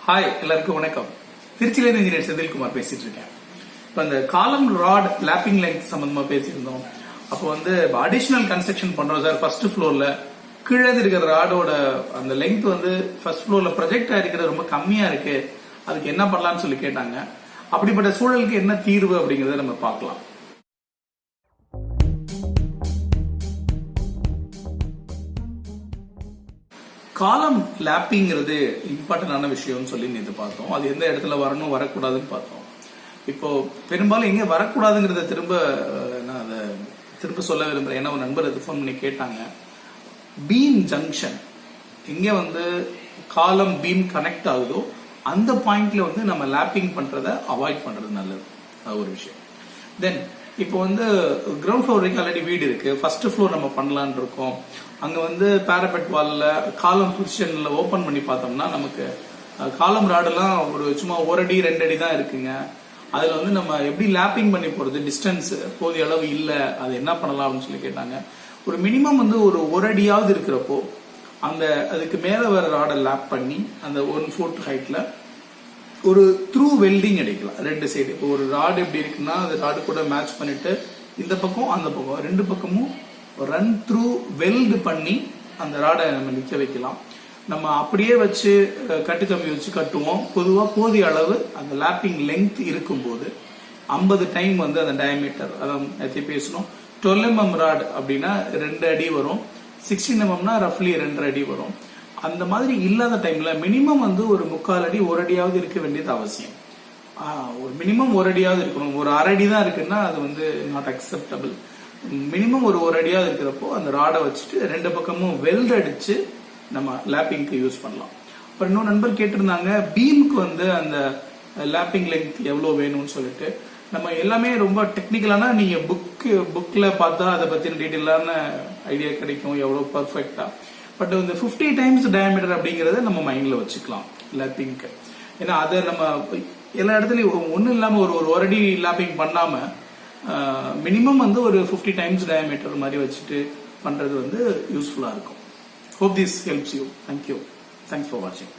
Hi, எல்லாருக்கும் வணக்கம். திருச்சியிலிருந்து இன்ஜினியர் செந்தில்குமார் பேசிட்டு இருக்கேன். இப்போ அந்த காலம் ராட் லேப்பிங் லெங்த் சம்பந்தமா பேசியிருந்தோம். அப்போ அடிஷனல் கன்ஸ்ட்ரக்ஷன் பண்றோம் சார். ஃபர்ஸ்ட் ஃப்ளோர்ல கீழே இருக்கிற ராடோட அந்த லெங்த் ஃபர்ஸ்ட் ஃப்ளோர்ல ப்ரொஜெக்ட் ஆயிருக்கிறது ரொம்ப கம்மியா இருக்கு, அதுக்கு என்ன பண்ணலாம்னு சொல்லி கேட்டாங்க. அப்படிப்பட்ட சூழலுக்கு என்ன தீர்வு அப்படிங்கறத நம்ம பார்க்கலாம். காலம் லேப்பிங்கிறது இம்பார்ட்டன்டான விஷயம்னு சொல்லி நேற்று பார்த்தோம். அது எந்த இடத்துல வரணும் வரக்கூடாதுன்னு பார்த்தோம். இப்போ பெரும்பாலும் எங்க வரக்கூடாதுங்கிறத நான் அதை திரும்ப சொல்ல விரும்புறேன். ஏன்னா ஒரு நண்பர் ஃபோன் பண்ணி கேட்டாங்க, பீம் ஜங்ஷன் எங்க காலம் பீம் கனெக்ட் ஆகுதோ அந்த பாயிண்ட்ல நம்ம லேப்பிங் பண்றத அவாய்ட் பண்றது நல்லது. அது ஒரு விஷயம். தென் இப்போ கிரவுண்ட் ஃப்ளோர் வரைக்கும் ஆல்ரெடி வீடு இருக்கு. ஃபர்ஸ்ட் ஃப்ளோர் நம்ம பண்ணலான் இருக்கோம். அங்க பேரபெட் வால்ல காலம் பொசிஷன்ல ஓபன் பண்ணி பார்த்தோம்னா நமக்கு காலம் ராடெல்லாம் ஒரு சும்மா 1 அடி 2 அடி தான் இருக்குங்க. அதுல நம்ம எப்படி லேப்பிங் பண்ணி போறது, டிஸ்டன்ஸ் போதிய அளவு இல்ல, அது என்ன பண்ணலாம் அப்படின்னு சொல்லி கேட்டாங்க. ஒரு மினிமம் ஒரு 1 அடியாவது இருக்கிறப்போ அதுக்கு மேல வர ராடை லேப் பண்ணி அந்த 1 ஃபுட் ஹைட்ல ஒரு த்ரூ வெல்டிங் அடிக்கலாம். 2 சைடு. இப்போ ஒரு ராடு எப்படி இருக்குன்னா அது ராடு கூட மேட்ச் பண்ணிட்டு இந்த பக்கம் அந்த பக்கம் 2 பக்கமும் ரன் த்ரூ வெல்டு பண்ணி அந்த ராடை நம்ம நிக்க வைக்கலாம். நம்ம அப்படியே வச்சு கட்டு கம்பி வச்சு கட்டுவோம். பொதுவா போதிய அளவு அந்த லேப்பிங் லெங்த் இருக்கும்போது 50 டைம் அந்த டயமீட்டர், அதான் பேசணும். 12 mm ராட் அப்படின்னா 2 அடி வரும். 16 mmனா ரஃப்லி 2.5 அடி வரும். அந்த மாதிரி இல்லாத டைம்ல மினிமம் ஒரு 3/4 அடி 1 அடியாவது இருக்க வேண்டியது அவசியம். ஒரு மினிமம் 1 அடியாவது இருக்கணும். ஒரு 1/2 அடி தான் இருக்குன்னா அது நாட் அக்செப்டபிள். மினிமம் ஒரு 1 அடியாவது இருக்கிறப்போ அந்த ராடை வச்சுட்டு 2 பக்கமும் வெல்ட் அடிச்சு நம்ம லேப்பிங்க்கு யூஸ் பண்ணலாம். அப்புறம் இன்னொரு நண்பர் கேட்டிருந்தாங்க, பீமுக்கு அந்த லேப்பிங் லெங்த் எவ்வளவு வேணும்னு சொல்லிட்டு. நம்ம எல்லாமே ரொம்ப டெக்னிக்கலானா நீங்க புக்ல பார்த்தா அதை பத்தின டீட்டெயிலான ஐடியா கிடைக்கும் எவ்வளவு பர்ஃபெக்டா. பட் 50 டைம்ஸ் டயமீட்டர் அப்படிங்கறத நம்ம மைண்ட்ல வச்சுக்கலாம் லேப்பிங்க்கு. ஏன்னா அதை நம்ம எல்லா இடத்துலயும் ஒன்னும் இல்லாம ஒரு 1 அடி லேப்பிங் பண்ணாம மினிமம் ஒரு 50 டைம்ஸ் டயமீட்டர் மாதிரி வச்சுட்டு பண்றது யூஸ்ஃபுல்லா இருக்கும். Hope this helps you. Thank you. Thanks for watching.